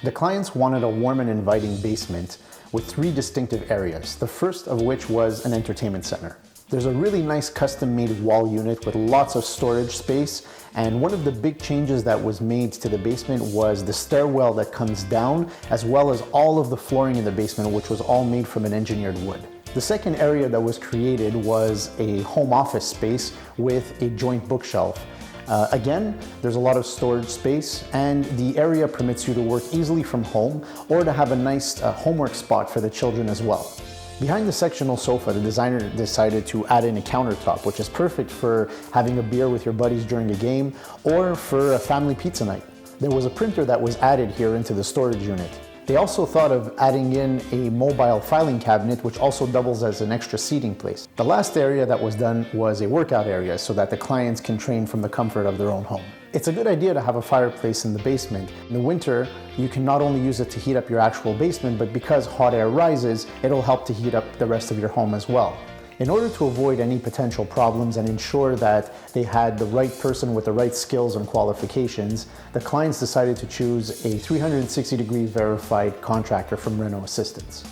The clients wanted a warm and inviting basement with 3 distinctive areas, the first of which was an entertainment center. There's a really nice custom-made wall unit with lots of storage space, and one of the big changes that was made to the basement was the stairwell that comes down, as well as all of the flooring in the basement, which was all made from an engineered wood. The second area that was created was a home office space with a joint bookshelf. Again, there's a lot of storage space, and the area permits you to work easily from home or to have a nice homework spot for the children as well. Behind the sectional sofa, the designer decided to add in a countertop, which is perfect for having a beer with your buddies during a game or for a family pizza night. There was a printer that was added here into the storage unit. They also thought of adding in a mobile filing cabinet, which also doubles as an extra seating place. The last area that was done was a workout area so that the clients can train from the comfort of their own home. It's a good idea to have a fireplace in the basement. In the winter, you can not only use it to heat up your actual basement, but because hot air rises, it'll help to heat up the rest of your home as well. In order to avoid any potential problems and ensure that they had the right person with the right skills and qualifications, the clients decided to choose a 360-degree verified contractor from RenoAssistance.